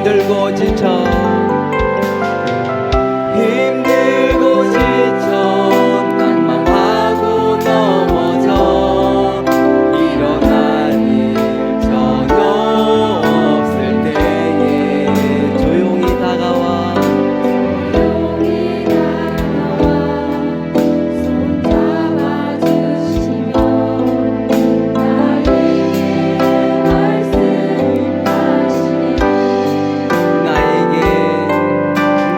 힘들고 지쳐 낭만하고 넘어져 일어날 일 전혀 없을 때에 조용히 다가와 손 잡아주시며 나에게 말씀하시네.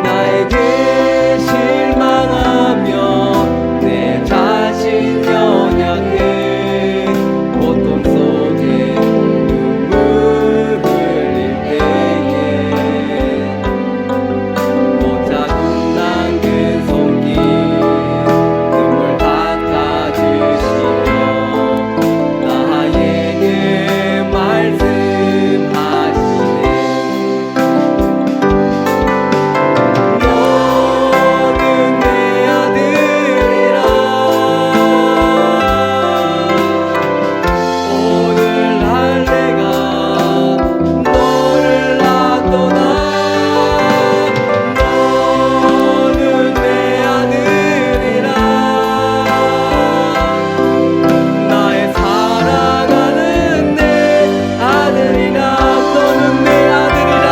나에게 실망하며 내 자신 연약해 고통 속에 눈물 흘릴 때에 못자국 남긴 손길 눈물 닦아주시며 나에게 말씀하시네. 너는 내 아들이라 오늘날 내가 너를 놔도다. 너는 내 아들이라 나의 사랑하는 내 아들이라. 너는 내 아들이라.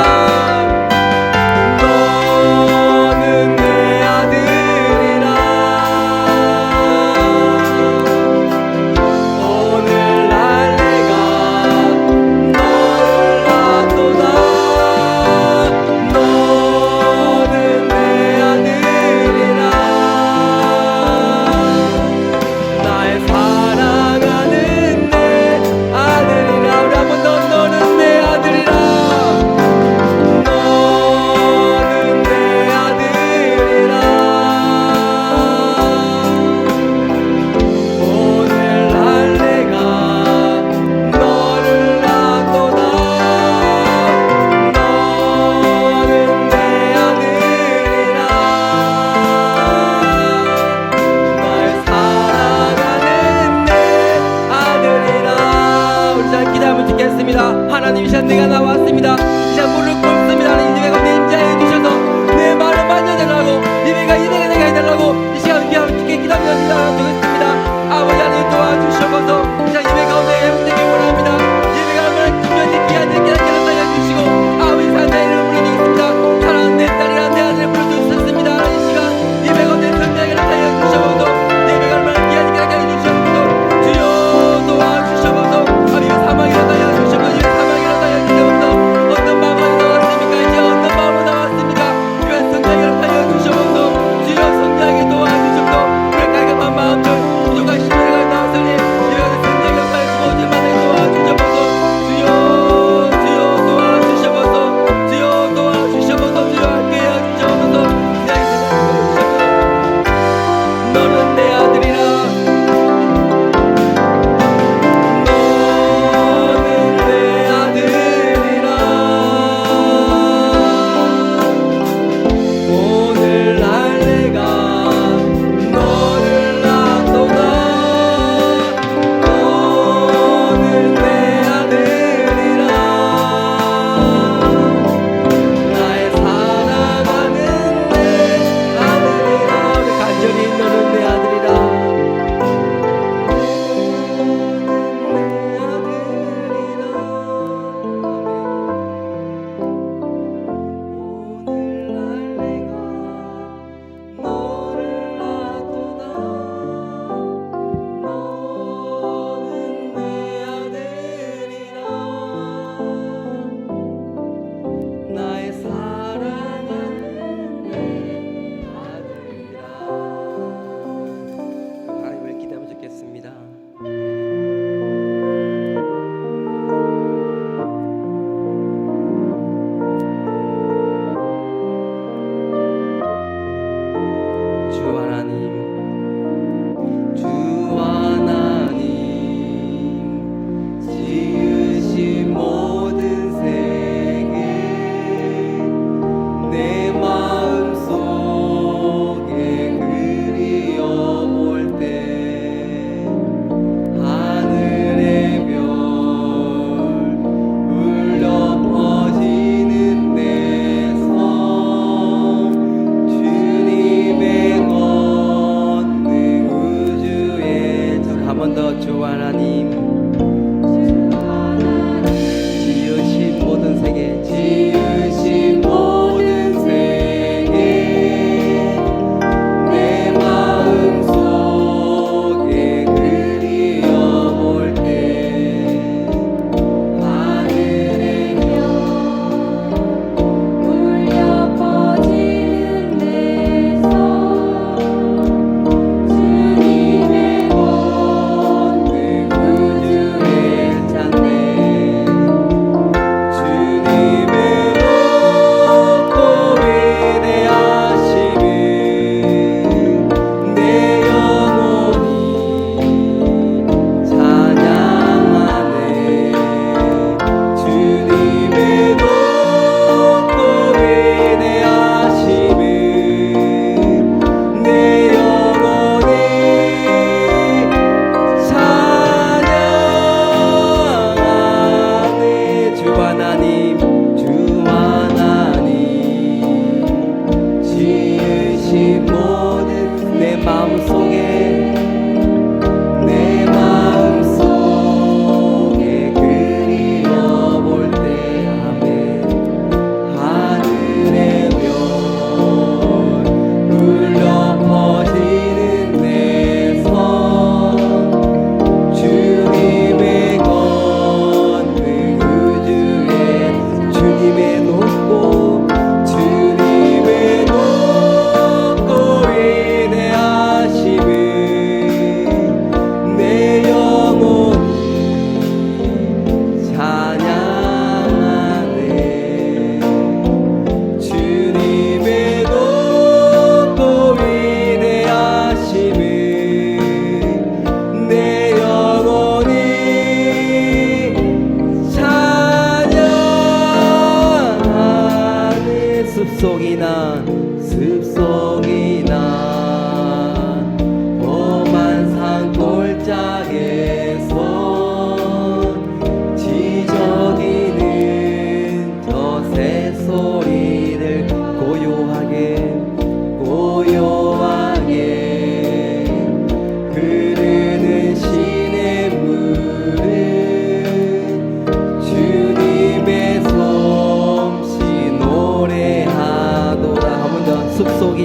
너는 내 아들이라. 오늘날 내가 너를 놔도다. 너는 내 아들이라. 나의 사랑하는 내 아들이라. 우리 한 번 더. 너는 내 아들이라. 너는 내 아들이라. 오늘날 내가 너를 놔도다. 너는 내 아들이라. 나의 사랑하는 내 아들이라. 우리 잘 기도하면 듣겠습니다. 하나님, 이 시간 내가 나왔습니다. 이 시간 무릎 꿇습니다. 하나님, 예배가 내 임자해 주셔서 내 말을 만져달라고, 예배가 이내가 내가 해달라고 이 시간 귀함을 듣게 기도합니다. 되겠습니다. 아버지 하나님 도와주셔서 이 시간 예배 가운데 회복되길 원합니다. 예배가 얼마나 중요한지 귀한 일 깨닫게 하여 주시고 아버지 사랑의 이름을 불러드리겠습니다. 사랑하는 내 딸이라 내 아들을 불러주셨습니다. 하나님, 이 시간 예배 가운데 선대하게 하여 주셔서 예배가 얼마나 귀한 일 깨닫게 하여 주셔서 주여 도와주셔서 아버지 사망이라 하여 주셔서 예배 사망이라 하여 주셔서 어떤 마음이 나왔을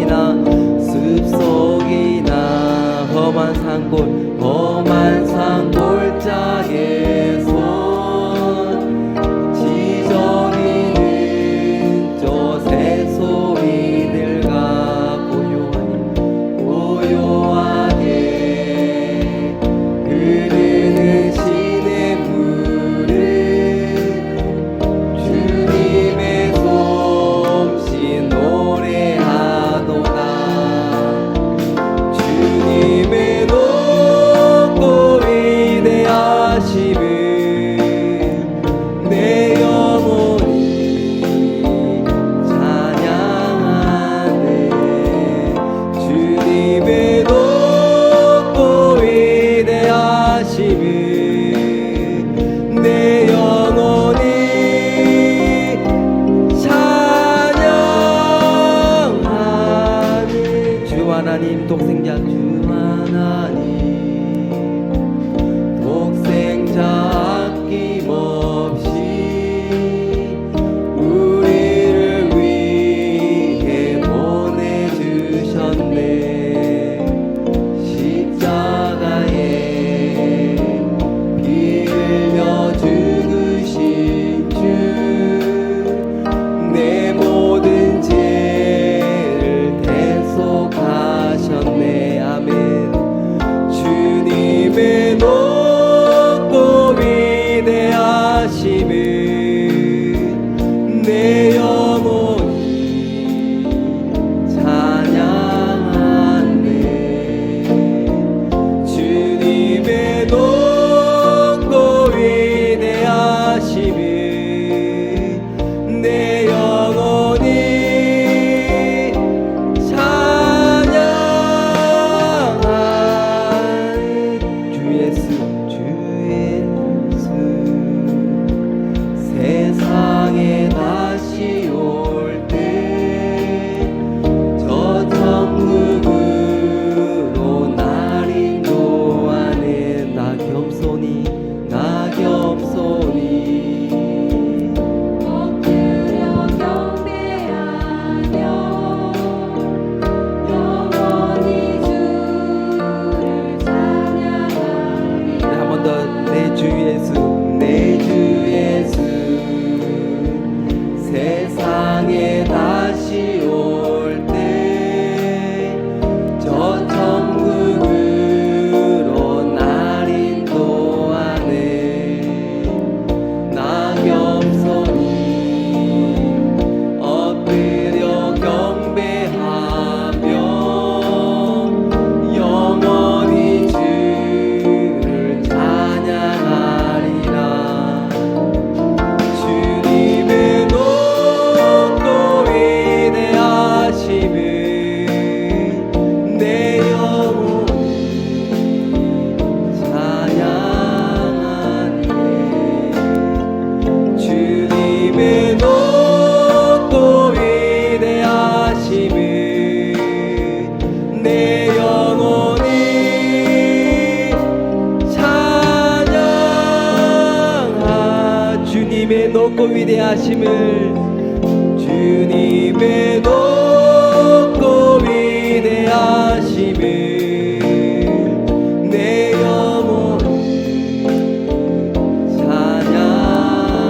숲속이나 숲속이나 험한 산골 짝에서 지저귀는 저 새소리들과 고요하게 흐르는 시냇물은 주님의 솜씨 노래하도다. 주님의 높고 위대하심을 내 영혼이 찬양하네. 주님의 높고 위대하심을 내 영혼이 찬양하네. 주 하나님 독생자 주 하나님 독생자 아낌없이 우리를 위해 보내주셨네. 십자가에 피 흘려 죽으신 주 내 모든 죄를 대속하셨네. 아멘. 주님의 높고 위대하심을 내 영혼이 찬양하네. 주님의 높고 위대하심을 내 영혼이 찬양하네. 주 예수 세상에 다시 올 때 저 천국으로 날 인도하는 나 겸손히 엎드려 경배하며 영원히 주를 찬양하리라. 한 번 더 내 주 예수 세상에 다시 올 때 저 천국으로 날 인도하네. 나 겸손히 엎드려 경배하며 영원히 주를 찬양하리라. 주님의 높고 위대하심을 내 영혼이 찬양하네. 주님의 높고 위대하심을 내 영혼이 찬양하. 주님의 높고 위대하심을 주님의 높고 위대하심을 내 영혼이 찬양하네.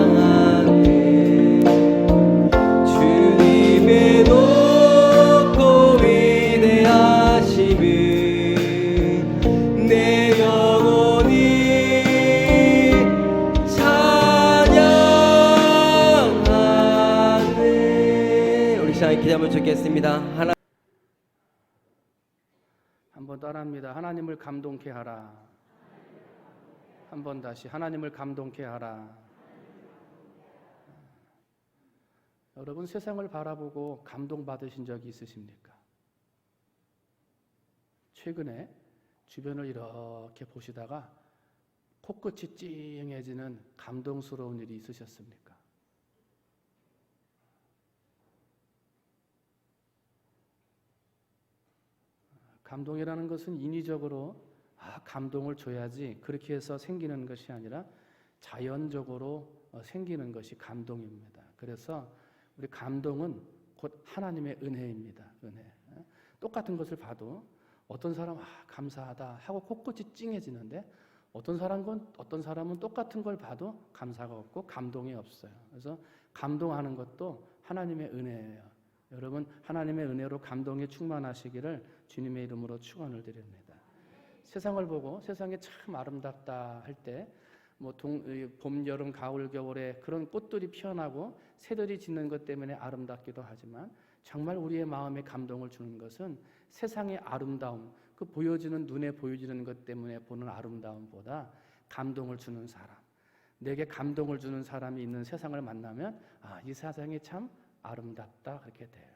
주님의 높고 위대하심을 내 영혼이 찬양하네. 우리 시간에 기도하면 좋겠습니다. 하나 한번 따라합니다. 하나님을 감동케 하라. 한번 다시 하나님을 감동케 하라. 여러분 세상을 바라보고 감동받으신 적이 있으십니까? 최근에 주변을 이렇게 보시다가 코끝이 찡해지는 감동스러운 일이 있으셨습니까? 감동이라는 것은 인위적으로 감동을 줘야지 그렇게 해서 생기는 것이 아니라 자연적으로 생기는 것이 감동입니다. 그래서 우리 감동은 곧 하나님의 은혜입니다. 은혜. 똑같은 것을 봐도 어떤 사람은 감사하다 하고 코끝이 찡해지는데 어떤 사람은 똑같은 걸 봐도 감사가 없고 감동이 없어요. 그래서 감동하는 것도 하나님의 은혜예요. 여러분 하나님의 은혜로 감동에 충만하시기를 주님의 이름으로 축원을 드립니다. 세상을 보고 세상이 참 아름답다 할 때 봄, 여름, 가을, 겨울에 그런 꽃들이 피어나고 새들이 짖는 것 때문에 아름답기도 하지만 정말 우리의 마음에 감동을 주는 것은 세상의 아름다움, 그 보여지는 눈에 보여지는 것 때문에 보는 아름다움보다 감동을 주는 사람, 내게 감동을 주는 사람이 있는 세상을 만나면 이 세상이 참 아름답다 그렇게 돼요.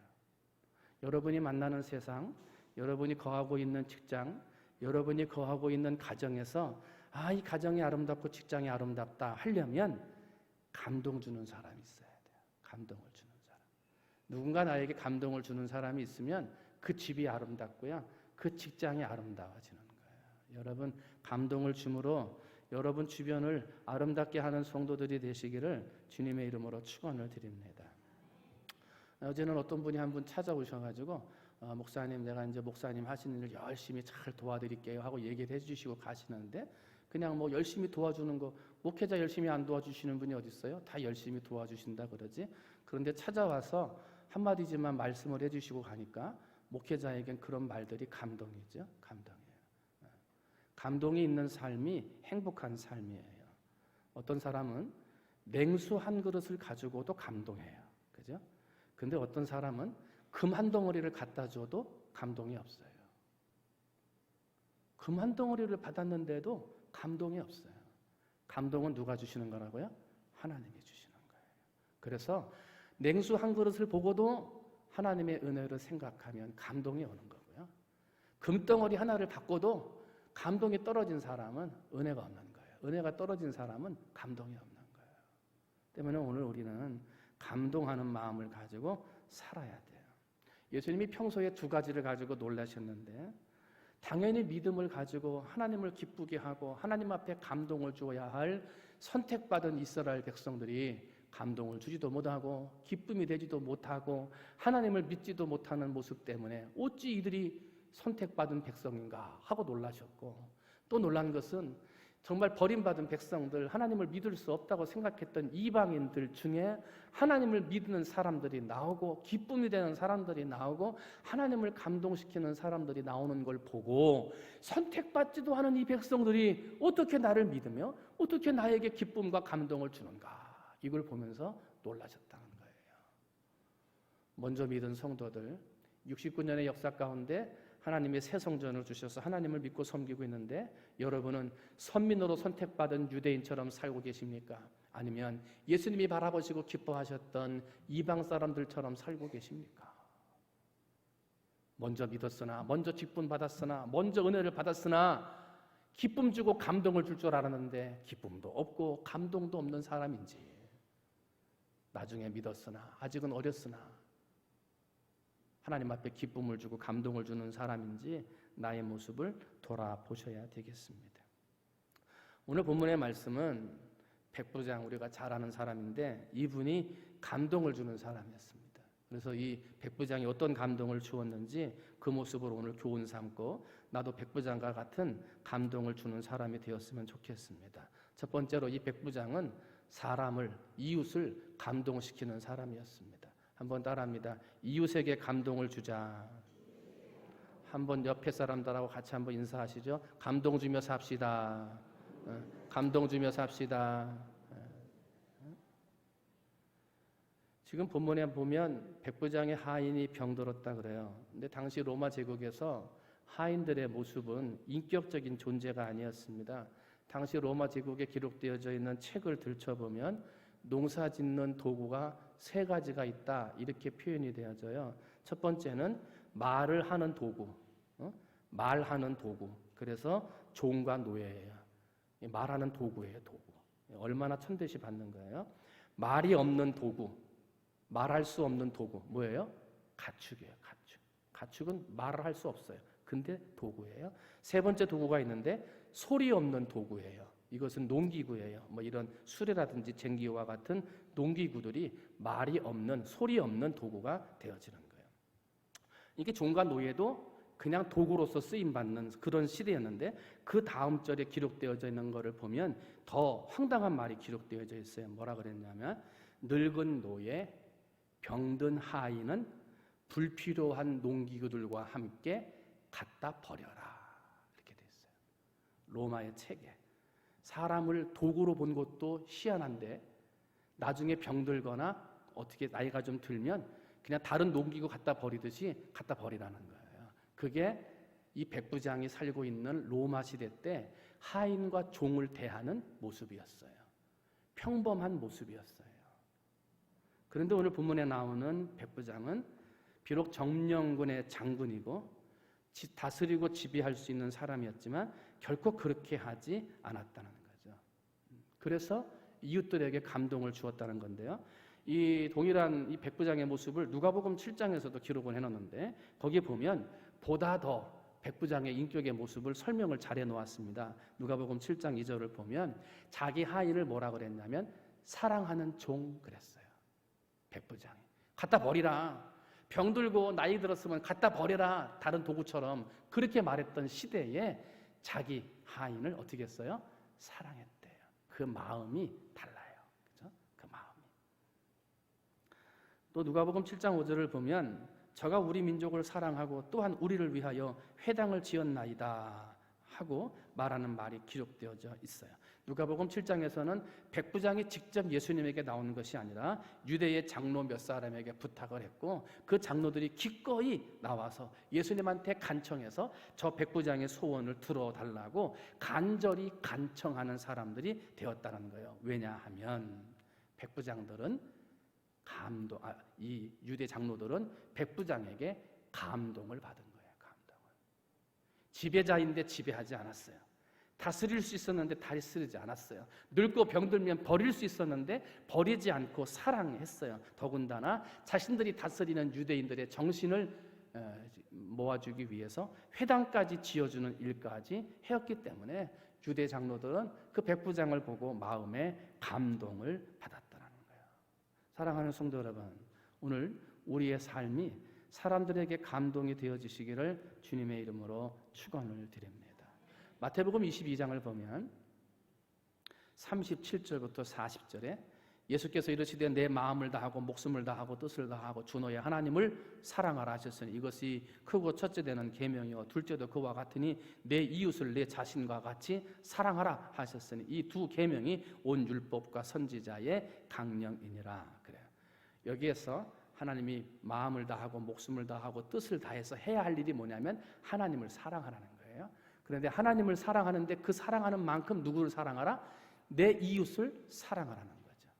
여러분이 만나는 세상, 여러분이 거하고 있는 직장, 여러분이 거하고 있는 가정에서 이 가정이 아름답고 직장이 아름답다 하려면 감동 주는 사람이 있어야 돼요. 감동을 주는 사람. 누군가 나에게 감동을 주는 사람이 있으면 그 집이 아름답고요. 그 직장이 아름다워지는 거예요. 여러분 감동을 줌으로 여러분 주변을 아름답게 하는 성도들이 되시기를 주님의 이름으로 축원을 드립니다. 어제는 어떤 분이 한 분 찾아오셔가지고 목사님 내가 이제 목사님 하시는 일 열심히 잘 도와드릴게요 하고 얘기를 해주시고 가시는데 그냥 열심히 도와주는 거 목회자 열심히 안 도와주시는 분이 어디 있어요? 다 열심히 도와주신다 그러지. 그런데 찾아와서 한마디지만 말씀을 해주시고 가니까 목회자에겐 그런 말들이 감동이죠. 감동이에요. 감동이 있는 삶이 행복한 삶이에요. 어떤 사람은 냉수 한 그릇을 가지고도 감동해요. 그죠? 근데 어떤 사람은 금 한 덩어리를 갖다 줘도 감동이 없어요. 금 한 덩어리를 받았는데도 감동이 없어요. 감동은 누가 주시는 거라고요? 하나님이 주시는 거예요. 그래서 냉수 한 그릇을 보고도 하나님의 은혜를 생각하면 감동이 오는 거고요. 금덩어리 하나를 받고도 감동이 떨어진 사람은 은혜가 없는 거예요. 은혜가 떨어진 사람은 감동이 없는 거예요. 때문에 오늘 우리는 감동하는 마음을 가지고 살아야 돼요. 예수님이 평소에 두 가지를 가지고 놀라셨는데 당연히 믿음을 가지고 하나님을 기쁘게 하고 하나님 앞에 감동을 주어야 할 선택받은 이스라엘 백성들이 감동을 주지도 못하고 기쁨이 되지도 못하고 하나님을 믿지도 못하는 모습 때문에 어찌 이들이 선택받은 백성인가 하고 놀라셨고 또 놀란 것은 정말 버림받은 백성들 하나님을 믿을 수 없다고 생각했던 이방인들 중에 하나님을 믿는 사람들이 나오고 기쁨이 되는 사람들이 나오고 하나님을 감동시키는 사람들이 나오는 걸 보고 선택받지도 않은 이 백성들이 어떻게 나를 믿으며 어떻게 나에게 기쁨과 감동을 주는가 이걸 보면서 놀라셨다는 거예요. 먼저 믿은 성도들 69년의 역사 가운데 하나님의 새 성전을 주셔서 하나님을 믿고 섬기고 있는데 여러분은 선민으로 선택받은 유대인처럼 살고 계십니까? 아니면 예수님이 바라보시고 기뻐하셨던 이방 사람들처럼 살고 계십니까? 먼저 믿었으나 먼저 직분 받았으나 먼저 은혜를 받았으나 기쁨 주고 감동을 줄 줄 알았는데 기쁨도 없고 감동도 없는 사람인지 나중에 믿었으나 아직은 어렸으나 하나님 앞에 기쁨을 주고 감동을 주는 사람인지 나의 모습을 돌아보셔야 되겠습니다. 오늘 본문의 말씀은 백부장 우리가 잘 아는 사람인데 이분이 감동을 주는 사람이었습니다. 그래서 이 백부장이 어떤 감동을 주었는지 그 모습을 오늘 교훈 삼고 나도 백부장과 같은 감동을 주는 사람이 되었으면 좋겠습니다. 첫 번째로 이 백부장은 사람을 이웃을 감동시키는 사람이었습니다. 한번 따라합니다. 이웃에게 감동을 주자. 한번 옆에 사람들하고 같이 한번 인사하시죠. 감동 주며 삽시다. 감동 주며 삽시다. 지금 본문에 보면 백부장의 하인이 병들었다 그래요. 근데 당시 로마 제국에서 하인들의 모습은 인격적인 존재가 아니었습니다. 당시 로마 제국에 기록되어져 있는 책을 들춰보면 농사 짓는 도구가 세 가지가 있다 이렇게 표현이 되어져요. 첫 번째는 말을 하는 도구, 말하는 도구. 그래서 종과 노예예요. 말하는 도구예요, 도구. 얼마나 천대시 받는 거예요. 말이 없는 도구, 말할 수 없는 도구 뭐예요? 가축이에요, 가축. 가축은 말을 할 수 없어요. 근데 도구예요. 세 번째 도구가 있는데 소리 없는 도구예요. 이것은 농기구예요. 이런 수레라든지 쟁기와 같은 농기구들이 말이 없는 소리 없는 도구가 되어지는 거예요. 이게 종과 노예도 그냥 도구로서 쓰임받는 그런 시대였는데 그 다음 절에 기록되어져 있는 것을 보면 더 황당한 말이 기록되어져 있어요. 뭐라 그랬냐면 늙은 노예, 병든 하인은 불필요한 농기구들과 함께 갖다 버려라. 이렇게 돼 있어요. 로마의 책에. 사람을 도구로 본 것도 희한한데 나중에 병들거나 어떻게 나이가 좀 들면 그냥 다른 농기구 갖다 버리듯이 갖다 버리라는 거예요. 그게 이 백부장이 살고 있는 로마 시대 때 하인과 종을 대하는 모습이었어요. 평범한 모습이었어요. 그런데 오늘 본문에 나오는 백부장은 비록 정령군의 장군이고 다스리고 지배할 수 있는 사람이었지만 결코 그렇게 하지 않았다는 거죠. 그래서 이웃들에게 감동을 주었다는 건데요. 이 동일한 이 백부장의 모습을 누가복음 7장에서도 기록을 해놓는데 거기에 보면 보다 더 백부장의 인격의 모습을 설명을 잘 해놓았습니다. 누가복음 7장 2절을 보면 자기 하인을 뭐라 그랬냐면 사랑하는 종 그랬어요. 백부장이 갖다 버리라. 병들고 나이 들었으면 갖다 버려라. 다른 도구처럼 그렇게 말했던 시대에 자기 하인을 어떻게 했어요? 사랑했대요. 그 마음이 달라요. 그죠? 그 마음이. 또 누가복음 7장 5절을 보면 저가 우리 민족을 사랑하고 또한 우리를 위하여 회당을 지었나이다 하고 말하는 말이 기록되어져 있어요. 누가복음 7장에서는 백부장이 직접 예수님에게 나오는 것이 아니라 유대의 장로 몇 사람에게 부탁을 했고 그 장로들이 기꺼이 나와서 예수님한테 간청해서 저 백부장의 소원을 들어달라고 간절히 간청하는 사람들이 되었다는 거예요. 왜냐하면 백부장들은 이 유대 장로들은 백부장에게 감동을 받은 거예요. 감동을. 지배자인데 지배하지 않았어요. 다스릴 수 있었는데 다스리지 않았어요. 늙고 병들면 버릴 수 있었는데 버리지 않고 사랑했어요. 더군다나 자신들이 다스리는 유대인들의 정신을 모아주기 위해서 회당까지 지어주는 일까지 해왔기 때문에 유대 장로들은 그 백부장을 보고 마음에 감동을 받았다는 거예요. 사랑하는 성도 여러분, 오늘 우리의 삶이 사람들에게 감동이 되어지시기를 주님의 이름으로 축원을 드립니다. 마태복음 22장을 보면 37절부터 40절에 예수께서 이르시되 내 마음을 다하고 목숨을 다하고 뜻을 다하고 주 너의 하나님을 사랑하라 하셨으니 이것이 크고 첫째 되는 계명이요 둘째도 그와 같으니 내 이웃을 내 자신과 같이 사랑하라 하셨으니 이 두 계명이 온 율법과 선지자의 강령이니라. 그래요. 여기에서 하나님이 마음을 다하고 목숨을 다하고 뜻을 다해서 해야 할 일이 뭐냐면 하나님을 사랑하라는 거예요. 그런데 하나님을 사랑하는데 그 사랑하는 만큼 누구를 사랑하라? 내 이웃을 사랑하라는 거죠.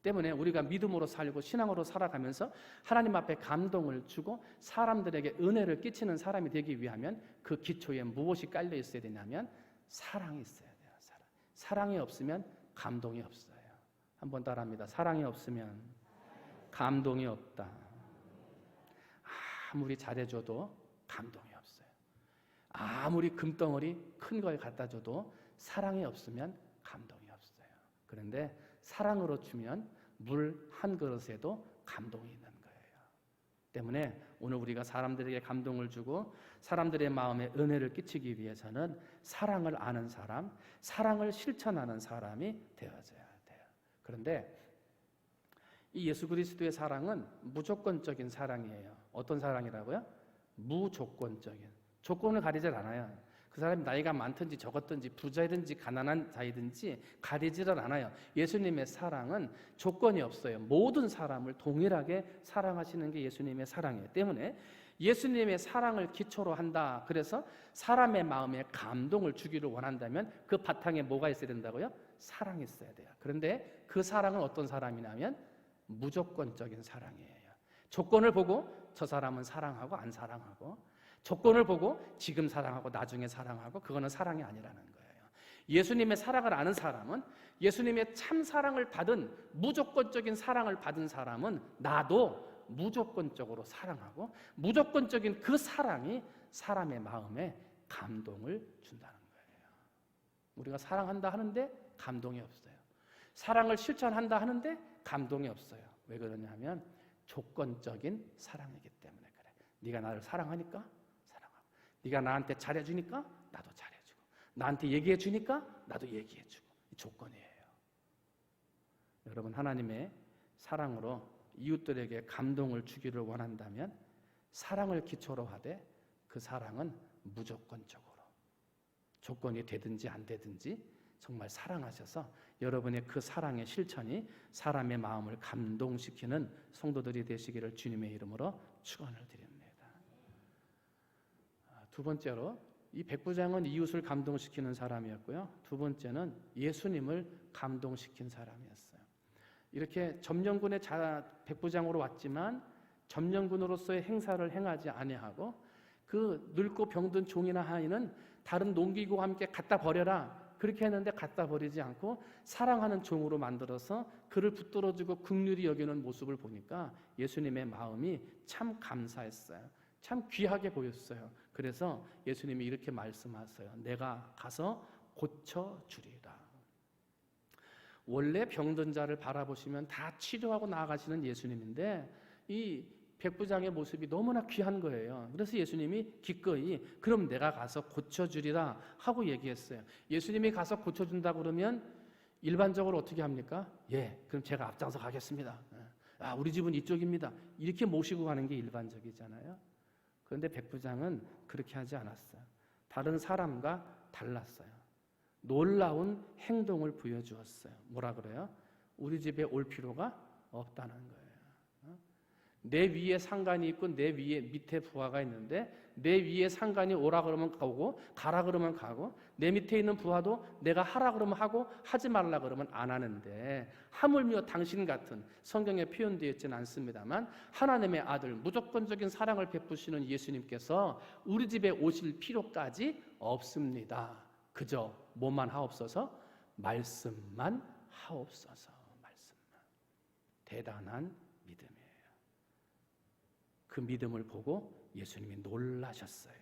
때문에 우리가 믿음으로 살고 신앙으로 살아가면서 하나님 앞에 감동을 주고 사람들에게 은혜를 끼치는 사람이 되기 위하면 그 기초에 무엇이 깔려 있어야 되냐면 사랑이 있어야 돼요. 사랑이 없으면 감동이 없어요. 한번 따라합니다. 사랑이 없으면 감동이 없다. 아무리 잘해줘도 감동이 없어요. 아무리 금덩어리 큰 걸 갖다 줘도 사랑이 없으면 감동이 없어요. 그런데 사랑으로 주면 물 한 그릇에도 감동이 있는 거예요. 때문에 오늘 우리가 사람들에게 감동을 주고 사람들의 마음에 은혜를 끼치기 위해서는 사랑을 아는 사람, 사랑을 실천하는 사람이 되어져야 돼요. 그런데 이 예수 그리스도의 사랑은 무조건적인 사랑이에요. 어떤 사랑이라고요? 무조건적인. 조건을 가리질 않아요. 그 사람이 나이가 많든지 적었든지 부자이든지 가난한 자이든지 가리지를 않아요. 예수님의 사랑은 조건이 없어요. 모든 사람을 동일하게 사랑하시는 게 예수님의 사랑이에요. 때문에 예수님의 사랑을 기초로 한다. 그래서 사람의 마음에 감동을 주기를 원한다면 그 바탕에 뭐가 있어야 된다고요? 사랑이 있어야 돼요. 그런데 그 사랑은 어떤 사람이냐면 무조건적인 사랑이에요. 조건을 보고 저 사람은 사랑하고 안 사랑하고 조건을 보고 지금 사랑하고 나중에 사랑하고 그거는 사랑이 아니라는 거예요. 예수님의 사랑을 아는 사람은 예수님의 참 사랑을 받은 무조건적인 사랑을 받은 사람은 나도 무조건적으로 사랑하고 무조건적인 그 사랑이 사람의 마음에 감동을 준다는 거예요. 우리가 사랑한다 하는데 감동이 없어요. 사랑을 실천한다 하는데 감동이 없어요. 왜 그러냐면 조건적인 사랑이기 때문에 그래. 네가 나를 사랑하니까 사랑하고, 네가 나한테 잘해주니까 나도 잘해주고, 나한테 얘기해주니까 나도 얘기해주고. 이 조건이에요. 여러분, 하나님의 사랑으로 이웃들에게 감동을 주기를 원한다면 사랑을 기초로 하되 그 사랑은 무조건적으로, 조건이 되든지 안 되든지 정말 사랑하셔서 여러분의 그 사랑의 실천이 사람의 마음을 감동시키는 성도들이 되시기를 주님의 이름으로 축원을 드립니다. 두 번째로, 이 백부장은 이웃을 감동시키는 사람이었고요. 두 번째는 예수님을 감동시킨 사람이었어요. 이렇게 점령군의 백부장으로 왔지만 점령군으로서의 행사를 행하지 아니하고 그 늙고 병든 종이나 하인은 다른 농기구와 함께 갖다 버려라, 그렇게 했는데 갖다 버리지 않고 사랑하는 종으로 만들어서 그를 붙들어주고 긍휼히 여기는 모습을 보니까 예수님의 마음이 참 감사했어요. 참 귀하게 보였어요. 그래서 예수님이 이렇게 말씀하세요. 내가 가서 고쳐주리라. 원래 병든 자를 바라보시면 다 치료하고 나아가시는 예수님인데 이 백부장의 모습이 너무나 귀한 거예요. 그래서 예수님이 기꺼이 그럼 내가 가서 고쳐주리라 하고 얘기했어요. 예수님이 가서 고쳐준다 그러면 일반적으로 어떻게 합니까? 예, 그럼 제가 앞장서 가겠습니다. 아, 우리 집은 이쪽입니다. 이렇게 모시고 가는 게 일반적이잖아요. 그런데 백부장은 그렇게 하지 않았어요. 다른 사람과 달랐어요. 놀라운 행동을 보여주었어요. 뭐라 그래요? 우리 집에 올 필요가 없다는 거예요. 내 위에 상관이 있고 내 위에 밑에 부하가 있는데 내 위에 상관이 오라 그러면 오고 가라 그러면 가고 내 밑에 있는 부하도 내가 하라 그러면 하고 하지 말라 그러면 안 하는데 하물며 당신 같은, 성경에 표현되어 있지는 않습니다만 하나님의 아들, 무조건적인 사랑을 베푸시는 예수님께서 우리 집에 오실 필요까지 없습니다. 그저 뭐만 하옵소서? 말씀만 하옵소서. 말씀만. 대단한 믿음이에요. 그 믿음을 보고 예수님이 놀라셨어요.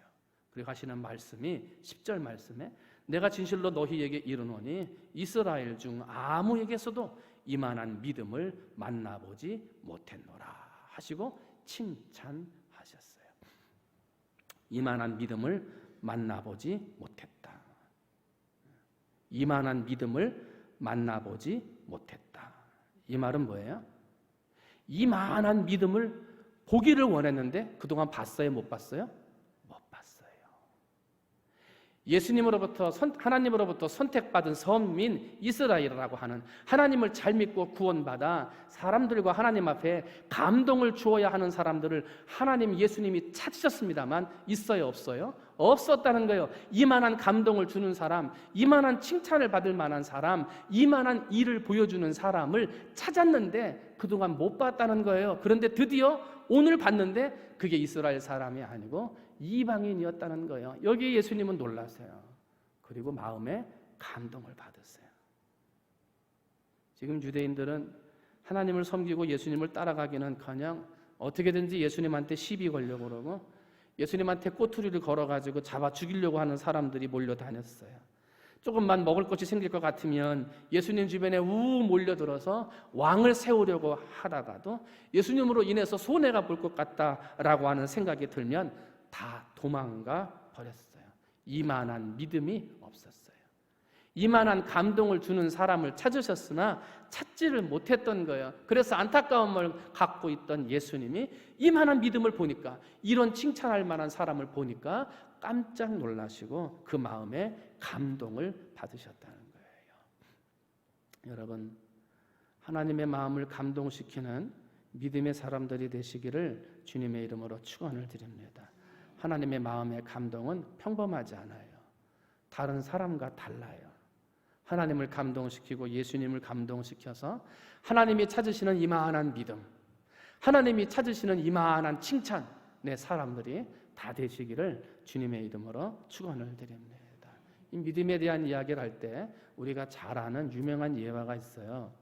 그리고 하시는 말씀이 10절 말씀에 내가 진실로 너희에게 이르노니 이스라엘 중 아무에게서도 이만한 믿음을 만나보지 못했노라 하시고 칭찬하셨어요. 이만한 믿음을 만나보지 못했다. 이만한 믿음을 만나보지 못했다. 이 말은 뭐예요? 이만한 믿음을 보기를 원했는데 그동안 봤어요? 못 봤어요? 못 봤어요. 예수님으로부터 하나님으로부터 선택받은 선민 이스라엘이라고 하는, 하나님을 잘 믿고 구원받아 사람들과 하나님 앞에 감동을 주어야 하는 사람들을 하나님 예수님이 찾으셨습니다만 있어요? 없어요? 없었다는 거예요. 이만한 감동을 주는 사람, 이만한 칭찬을 받을 만한 사람, 이만한 일을 보여주는 사람을 찾았는데 그동안 못 봤다는 거예요. 그런데 드디어 오늘 봤는데 그게 이스라엘 사람이 아니고 이방인이었다는 거예요. 여기에 예수님은 놀라세요. 그리고 마음에 감동을 받으세요. 지금 유대인들은 하나님을 섬기고 예수님을 따라가기는커녕 어떻게든지 예수님한테 시비 걸려고 그러고 예수님한테 꼬투리를 걸어가지고 잡아 죽이려고 하는 사람들이 몰려다녔어요. 조금만 먹을 것이 생길 것 같으면 예수님 주변에 몰려들어서 왕을 세우려고 하다가도 예수님으로 인해서 손해가 볼 것 같다라고 하는 생각이 들면 다 도망가 버렸어요. 이만한 믿음이 없었어요. 이만한 감동을 주는 사람을 찾으셨으나 찾지를 못했던 거예요. 그래서 안타까움을 갖고 있던 예수님이 이만한 믿음을 보니까, 이런 칭찬할 만한 사람을 보니까 깜짝 놀라시고 그 마음에 감동을 받으셨다는 거예요. 여러분, 하나님의 마음을 감동시키는 믿음의 사람들이 되시기를 주님의 이름으로 축원을 드립니다. 하나님의 마음의 감동은 평범하지 않아요. 다른 사람과 달라요. 하나님을 감동시키고 예수님을 감동시켜서 하나님이 찾으시는 이만한 믿음, 하나님이 찾으시는 이만한 칭찬, 내 사람들이 다 되시기를 주님의 이름으로 축원을 드립니다. 이 믿음에 대한 이야기를 할 때 우리가 잘 아는 유명한 예화가 있어요.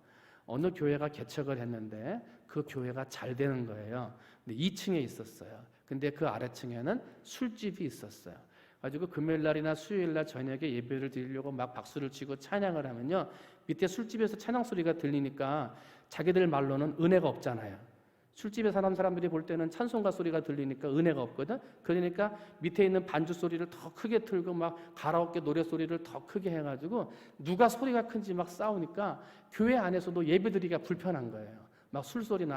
어느 교회가 개척을 했는데 그 교회가 잘 되는 거예요. 근데 2층에 있었어요. 근데 그 아래층에는 술집이 있었어요. 가지고 금요일날이나 수요일날 저녁에 예배를 드리려고 막 박수를 치고 찬양을 하면요, 밑에 술집에서 찬양 소리가 들리니까 자기들 말로는 은혜가 없잖아요. 술집에 사는 사람들이 볼 때는 찬송가 소리가 들리니까 은혜가 없거든. 그러니까 밑에 있는 반주 소리를 더 크게 틀고 막 가라오케 노래 소리를 더 크게 해가지고 누가 소리가 큰지 막 싸우니까 교회 안에서도 예배드리기가 불편한 거예요. 막 술소리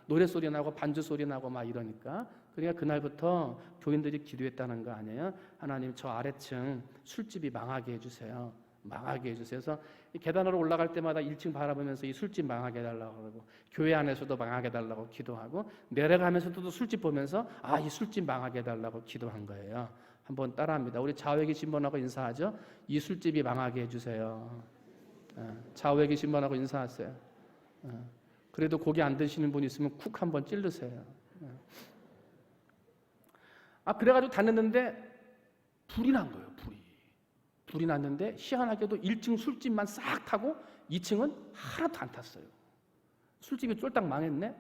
노래 소리 나고 반주 소리 나고 막 이러니까. 그러니까 그날부터 교인들이 기도했다는 거 아니에요. 하나님, 저 아래층 술집이 망하게 해주세요. 망하게 해주세요. 그래서 계단으로 올라갈 때마다 1층 바라보면서 이 술집 망하게 해달라고 그러고, 교회 안에서도 망하게 해달라고 기도하고, 내려가면서도 술집 보면서 이 술집 망하게 해달라고 기도한 거예요. 한번 따라합니다. 우리 좌우에 계신 분하고 인사하죠. 이 술집이 망하게 해주세요. 좌우에 계신 분하고 인사하세요. 그래도 고기 안 드시는 분 있으면 쿡 한번 찌르세요. 그래가지고 다녔는데 불이 난 거예요. 불이 났는데 희한하게도 1층 술집만 싹 타고 2층은 하나도 안 탔어요. 술집이 쫄딱 망했네.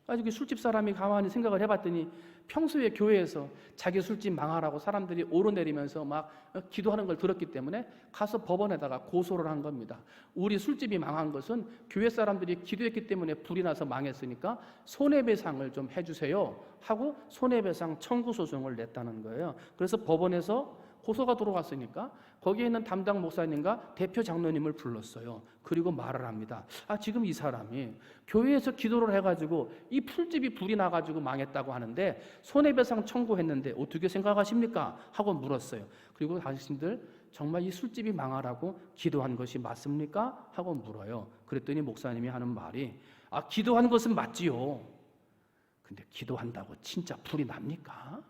가지고 술집 사람이 가만히 생각을 해봤더니 평소에 교회에서 자기 술집 망하라고 사람들이 오르내리면서 막 기도하는 걸 들었기 때문에 가서 법원에다가 고소를 한 겁니다. 우리 술집이 망한 것은 교회 사람들이 기도했기 때문에 불이 나서 망했으니까 손해배상을 좀 해주세요 하고 손해배상 청구 소송을 냈다는 거예요. 그래서 법원에서 고소가 들어갔으니까 거기에 있는 담당 목사님과 대표 장로님을 불렀어요. 그리고 말을 합니다. 지금 이 사람이 교회에서 기도를 해가지고 이 풀집이 불이 나가지고 망했다고 하는데 손해배상 청구했는데 어떻게 생각하십니까? 하고 물었어요. 그리고 당신들 정말 이 술집이 망하라고 기도한 것이 맞습니까? 하고 물어요. 그랬더니 목사님이 하는 말이 기도한 것은 맞지요. 근데 기도한다고 진짜 불이 납니까?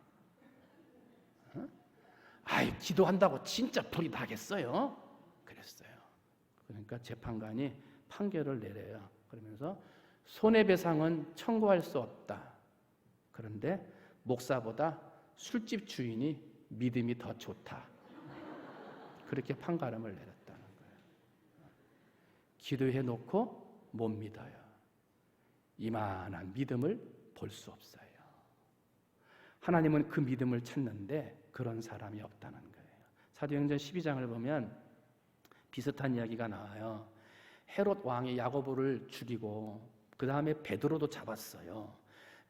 기도한다고 진짜 불이 나겠어요? 그랬어요. 그러니까 재판관이 판결을 내려요. 그러면서 손해배상은 청구할 수 없다. 그런데 목사보다 술집 주인이 믿음이 더 좋다. 그렇게 판가름을 내렸다는 거예요. 기도해놓고 못 믿어요. 이만한 믿음을 볼 수 없어요. 하나님은 그 믿음을 찾는데 그런 사람이 없다는 거예요. 사도행전 12장을 보면 비슷한 이야기가 나와요. 헤롯 왕이 야고보를 죽이고 그 다음에 베드로도 잡았어요.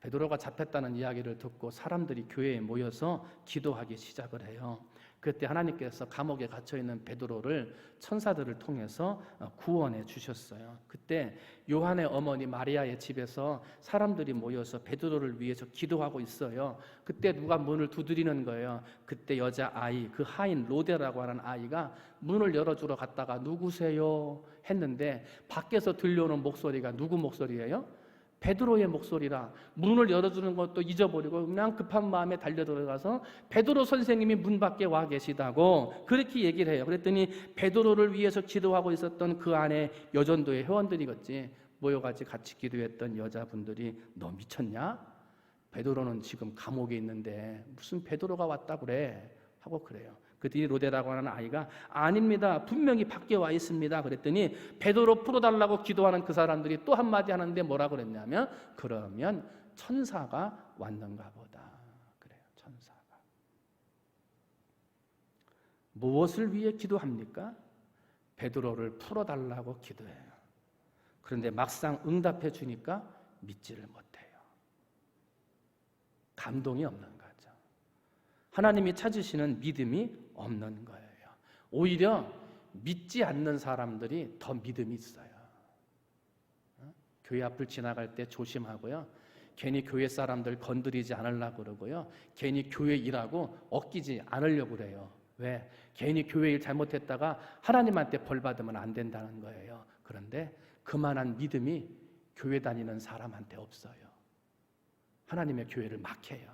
베드로가 잡혔다는 이야기를 듣고 사람들이 교회에 모여서 기도하기 시작을 해요. 그때 하나님께서 감옥에 갇혀있는 베드로를 천사들을 통해서 구원해 주셨어요. 그때 요한의 어머니 마리아의 집에서 사람들이 모여서 베드로를 위해서 기도하고 있어요. 그때 누가 문을 두드리는 거예요. 그때 여자아이, 그 하인 로데라고 하는 아이가 문을 열어주러 갔다가 누구세요? 했는데 밖에서 들려오는 목소리가 누구 목소리예요? 베드로의 목소리라. 문을 열어주는 것도 잊어버리고 그냥 급한 마음에 달려들어가서 베드로 선생님이 문 밖에 와 계시다고 그렇게 얘기를 해요. 그랬더니 베드로를 위해서 기도하고 있었던 그 안에 여전도의 회원들이겠지, 모여가지고 같이 기도했던 여자분들이 너 미쳤냐? 베드로는 지금 감옥에 있는데 무슨 베드로가 왔다 그래? 하고 그래요. 그랬더니 로데라고 하는 아이가 아닙니다. 분명히 밖에 와 있습니다. 그랬더니 베드로 풀어달라고 기도하는 그 사람들이 또 한마디 하는데 뭐라 그랬냐면 그러면 천사가 왔는가 보다. 그래요. 천사가. 무엇을 위해 기도합니까? 베드로를 풀어달라고 기도해요. 그런데 막상 응답해 주니까 믿지를 못해요. 감동이 없는 거죠. 하나님이 찾으시는 믿음이 없는 거예요. 오히려 믿지 않는 사람들이 더 믿음이 있어요. 교회 앞을 지나갈 때 조심하고요. 괜히 교회 사람들 건드리지 않으려고 그러고요. 괜히 교회 일하고 엉키지 않으려고 그래요. 왜? 괜히 교회 일 잘못했다가 하나님한테 벌 받으면 안 된다는 거예요. 그런데 그만한 믿음이 교회 다니는 사람한테 없어요. 하나님의 교회를 막해요.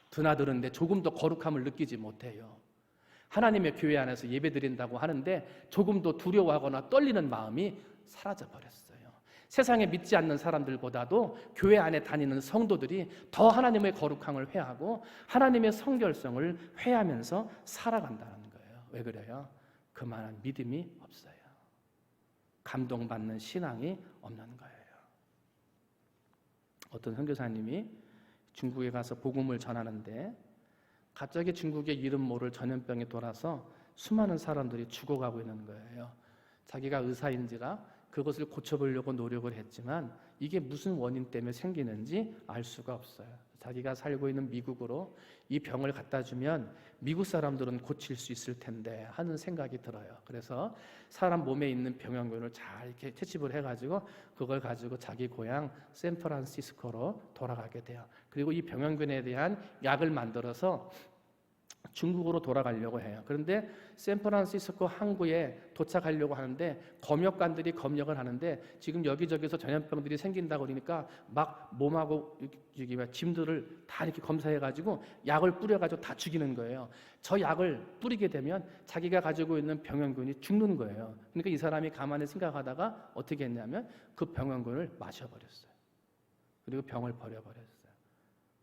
드나드는데 조금 더 거룩함을 느끼지 못해요. 하나님의 교회 안에서 예배드린다고 하는데 조금 더 두려워하거나 떨리는 마음이 사라져 버렸어요. 세상에 믿지 않는 사람들보다도 교회 안에 다니는 성도들이 더 하나님의 거룩함을 회하고 하나님의 성결성을 회하면서 살아간다는 거예요. 왜 그래요? 그만한 믿음이 없어요. 감동받는 신앙이 없는 거예요. 어떤 선교사님이 중국에 가서 복음을 전하는데 갑자기 중국의 이름 모를 전염병이 돌아서 수많은 사람들이 죽어가고 있는 거예요. 자기가 의사인지라 그것을 고쳐보려고 노력을 했지만 이게 무슨 원인 때문에 생기는지 알 수가 없어요. 자기가 살고 있는 미국으로 이 병을 갖다 주면 미국 사람들은 고칠 수 있을 텐데 하는 생각이 들어요. 그래서 사람 몸에 있는 병원균을 잘 이렇게 채집을 해가지고 그걸 가지고 자기 고향 샌프란시스코로 돌아가게 돼요. 그리고 이 병원균에 대한 약을 만들어서 중국으로 돌아가려고 해요. 그런데 샌프란시스코 항구에 도착하려고 하는데 검역관들이 검역을 하는데 지금 여기저기서 전염병들이 생긴다고 그러니까 막 몸하고 짐들을 다 이렇게 검사해가지고 약을 뿌려가지고 다 죽이는 거예요. 저 약을 뿌리게 되면 자기가 가지고 있는 병원균이 죽는 거예요. 그러니까 이 사람이 가만히 생각하다가 어떻게 했냐면 그 병원균을 마셔버렸어요. 그리고 병을 버려버렸어요.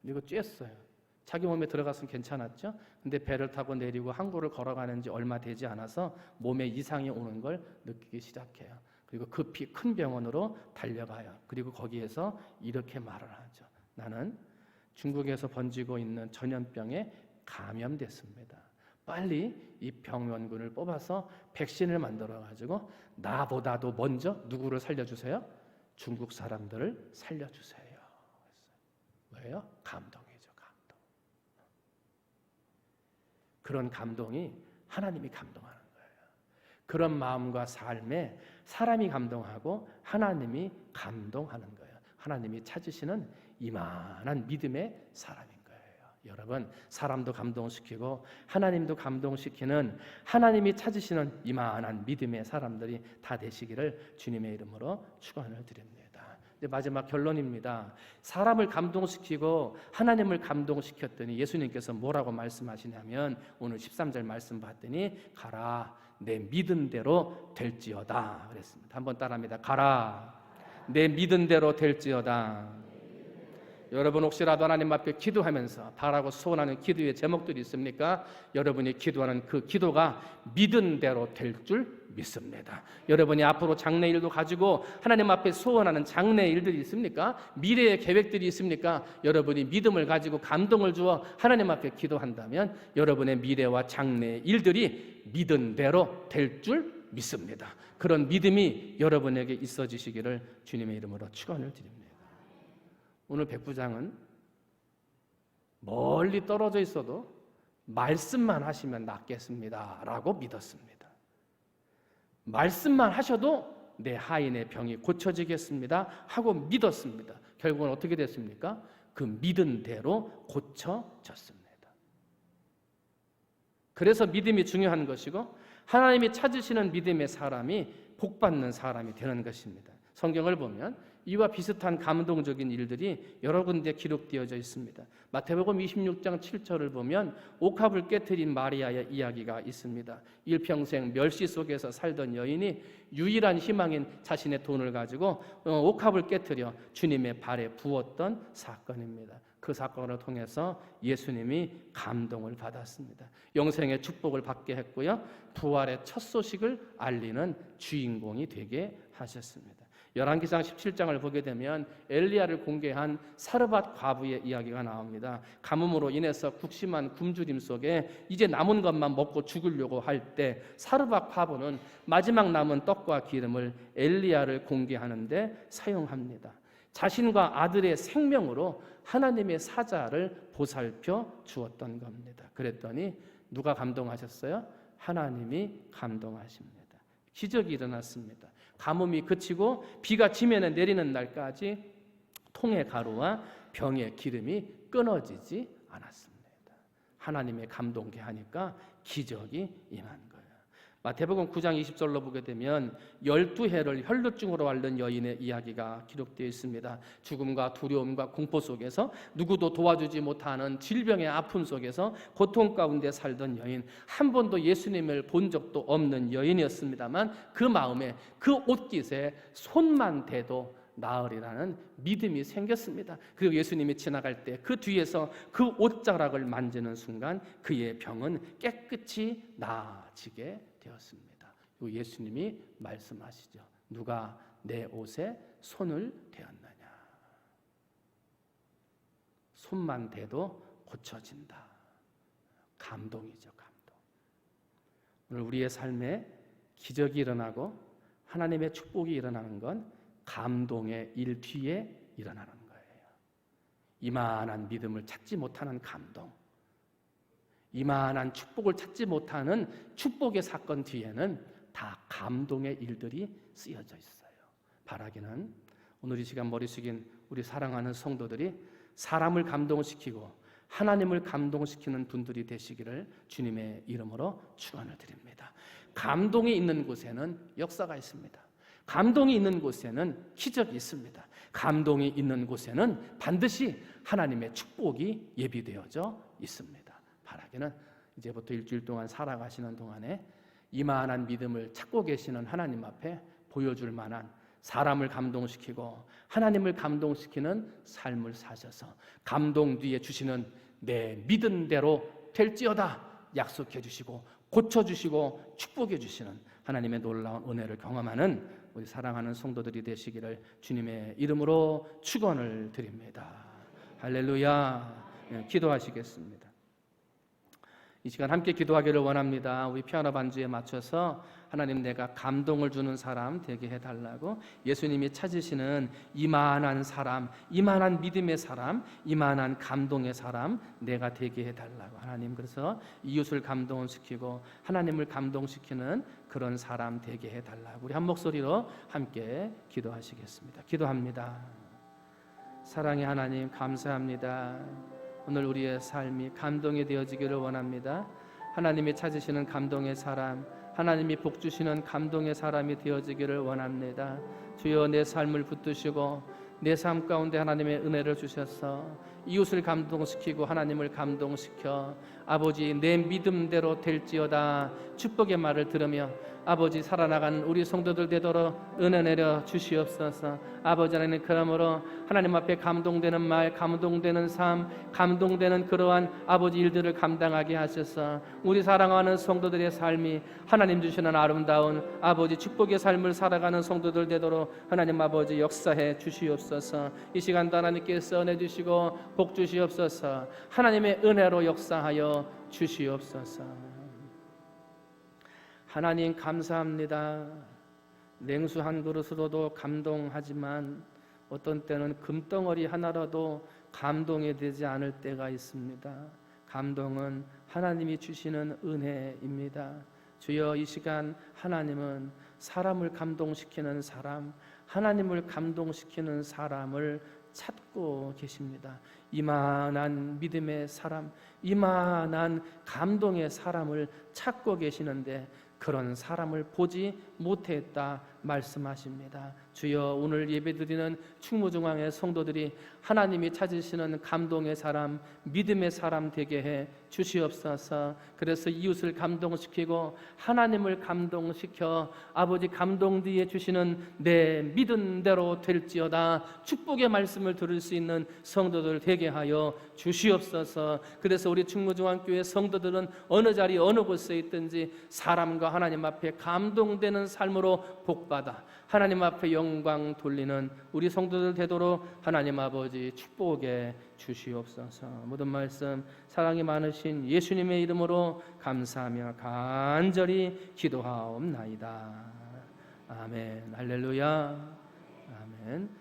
그리고 쬐었어요. 자기 몸에 들어갔으면 괜찮았죠. 근데 배를 타고 내리고 항구를 걸어가는 지 얼마 되지 않아서 몸에 이상이 오는 걸 느끼기 시작해요. 그리고 급히 큰 병원으로 달려가요. 그리고 거기에서 이렇게 말을 하죠. 나는 중국에서 번지고 있는 전염병에 감염됐습니다. 빨리 이 병원균을 뽑아서 백신을 만들어가지고 나보다도 먼저 누구를 살려주세요? 중국 사람들을 살려주세요. 왜요? 감동이죠. 그런 감동이 하나님이 감동하는 거예요. 그런 마음과 삶에 사람이 감동하고 하나님이 감동하는 거예요. 하나님이 찾으시는 이만한 믿음의 사람인 거예요. 여러분, 사람도 감동시키고 하나님도 감동시키는 하나님이 찾으시는 이만한 믿음의 사람들이 다 되시기를 주님의 이름으로 축원을 드립니다. 마지막 결론입니다. 사람을 감동시키고 하나님을 감동시켰더니 예수님께서 뭐라고 말씀하시냐면 오늘 13절 말씀 봤더니 가라 내 믿은 대로 될지어다 그랬습니다. 한번 따라합니다. 가라 내 믿은 대로 될지어다. 여러분 혹시라도 하나님 앞에 기도하면서 바라고 소원하는 기도의 제목들이 있습니까? 여러분이 기도하는 그 기도가 믿은 대로 될 줄 믿습니다. 여러분이 앞으로 장래일도 가지고 하나님 앞에 소원하는 장래일들이 있습니까? 미래의 계획들이 있습니까? 여러분이 믿음을 가지고 감동을 주어 하나님 앞에 기도한다면 여러분의 미래와 장래일들이 믿은 대로 될 줄 믿습니다. 그런 믿음이 여러분에게 있어지시기를 주님의 이름으로 축원을 드립니다. 오늘 백부장은 멀리 떨어져 있어도 말씀만 하시면 낫겠습니다 라고 믿었습니다. 말씀만 하셔도 내 하인의 병이 고쳐지겠습니다 하고 믿었습니다. 결국은 어떻게 됐습니까? 그 믿은 대로 고쳐졌습니다. 그래서 믿음이 중요한 것이고 하나님이 찾으시는 믿음의 사람이 복받는 사람이 되는 것입니다. 성경을 보면 이와 비슷한 감동적인 일들이 여러 군데 기록되어져 있습니다. 마태복음 26장 7절을 보면 옥합을 깨트린 마리아의 이야기가 있습니다. 일평생 멸시 속에서 살던 여인이 유일한 희망인 자신의 돈을 가지고 옥합을 깨트려 주님의 발에 부었던 사건입니다. 그 사건을 통해서 예수님이 감동을 받았습니다. 영생의 축복을 받게 했고요. 부활의 첫 소식을 알리는 주인공이 되게 하셨습니다. 열왕기상 17장을 보게 되면 엘리야를 공개한 사르밧 과부의 이야기가 나옵니다. 가뭄으로 인해서 국심한 굶주림 속에 이제 남은 것만 먹고 죽으려고 할 때 사르밧 과부는 마지막 남은 떡과 기름을 엘리야를 공개하는데 사용합니다. 자신과 아들의 생명으로 하나님의 사자를 보살펴 주었던 겁니다. 그랬더니 누가 감동하셨어요? 하나님이 감동하십니다. 기적이 일어났습니다. 가뭄이 그치고 비가 지면에 내리는 날까지 통의 가루와 병의 기름이 끊어지지 않았습니다. 하나님의 감동케 하니까 기적이 임한 거예요. 마태복음 9장 20절로 보게 되면 12해를 혈루증으로 앓는 여인의 이야기가 기록되어 있습니다. 죽음과 두려움과 공포 속에서 누구도 도와주지 못하는 질병의 아픔 속에서 고통 가운데 살던 여인, 한 번도 예수님을 본 적도 없는 여인이었습니다만 그 마음에 그 옷깃에 손만 대도 나으리라는 믿음이 생겼습니다. 그리고 예수님이 지나갈 때 그 뒤에서 그 옷자락을 만지는 순간 그의 병은 깨끗이 나아지게 되었습니다. 그리고 예수님이 말씀하시죠. 누가 내 옷에 손을 대었느냐. 손만 대도 고쳐진다. 감동이죠, 감동. 오늘 우리의 삶에 기적이 일어나고 하나님의 축복이 일어나는 건 감동의 일 뒤에 일어나는 거예요. 이만한 믿음을 찾지 못하는 감동, 이만한 축복을 찾지 못하는 축복의 사건 뒤에는 다 감동의 일들이 쓰여져 있어요. 바라기는 오늘 이 시간 머리 숙인 우리 사랑하는 성도들이 사람을 감동시키고 하나님을 감동시키는 분들이 되시기를 주님의 이름으로 축원을 드립니다. 감동이 있는 곳에는 역사가 있습니다. 감동이 있는 곳에는 기적이 있습니다. 감동이 있는 곳에는 반드시 하나님의 축복이 예비되어져 있습니다. 바라기는 이제부터 일주일 동안 살아가시는 동안에 이만한 믿음을 찾고 계시는 하나님 앞에 보여줄 만한 사람을 감동시키고 하나님을 감동시키는 삶을 사셔서 감동 뒤에 주시는 내 믿은 대로 될지어다 약속해 주시고 고쳐주시고 축복해 주시는 하나님의 놀라운 은혜를 경험하는 우리 사랑하는 성도들이 되시기를 주님의 이름으로 축원을 드립니다. 할렐루야. 기도하시겠습니다. 이 시간 함께 기도하기를 원합니다. 우리 피아노 반주에 맞춰서 하나님, 내가 감동을 주는 사람 되게 해달라고 예수님이 찾으시는 이만한 사람, 이만한 믿음의 사람, 이만한 감동의 사람 내가 되게 해달라고. 하나님, 그래서 이웃을 감동시키고 하나님을 감동시키는 그런 사람 되게 해달라고 우리 한 목소리로 함께 기도하시겠습니다. 기도합니다. 사랑의 하나님, 감사합니다. 오늘 우리의 삶이 감동이 되어지기를 원합니다. 하나님이 찾으시는 감동의 사람, 하나님이 복 주시는 감동의 사람이 되어지기를 원합니다. 주여, 내 삶을 붙드시고 내 삶 가운데 하나님의 은혜를 주셔서 이웃을 감동시키고 하나님을 감동시켜 아버지, 내 믿음대로 될지어다 축복의 말을 들으며 아버지, 살아나가는 우리 성도들 되도록 은혜 내려 주시옵소서. 아버지 하나님, 그러므로 하나님 앞에 감동되는 말, 감동되는 삶, 감동되는 그러한 아버지 일들을 감당하게 하셔서 우리 사랑하는 성도들의 삶이 하나님 주시는 아름다운 아버지 축복의 삶을 살아가는 성도들 되도록 하나님 아버지 역사해 주시옵소서. 이 시간도 하나님께서 은혜 주시고 복 주시옵소서. 하나님의 은혜로 역사하여 주시옵소서. 하나님, 감사합니다. 냉수 한 그릇으로도 감동하지만 어떤 때는 금덩어리 하나라도 감동이 되지 않을 때가 있습니다. 감동은 하나님이 주시는 은혜입니다. 주여, 이 시간 하나님은 사람을 감동시키는 사람, 하나님을 감동시키는 사람을 찾고 계십니다. 이만한 믿음의 사람, 이만한 감동의 사람을 찾고 계시는데 그런 사람을 보지 못했다 말씀하십니다. 주여, 오늘 예배드리는 충무중앙의 성도들이 하나님이 찾으시는 감동의 사람, 믿음의 사람 되게 해 주시옵소서. 그래서 이웃을 감동시키고 하나님을 감동시켜 아버지 감동 뒤에 주시는 내 믿은 대로 될지어다 축복의 말씀을 들을 수 있는 성도들 되게 하여 주시옵소서. 그래서 우리 충무중앙교회 성도들은 어느 자리 어느 곳에 있든지 사람과 하나님 앞에 감동되는 삶으로 복받아 하나님 앞에 영광 돌리는 우리 성도들 되도록 하나님 아버지 축복해 주시옵소서. 모든 말씀 사랑이 많으신 예수님의 이름으로 감사하며 간절히 기도하옵나이다. 아멘. 할렐루야. 아멘.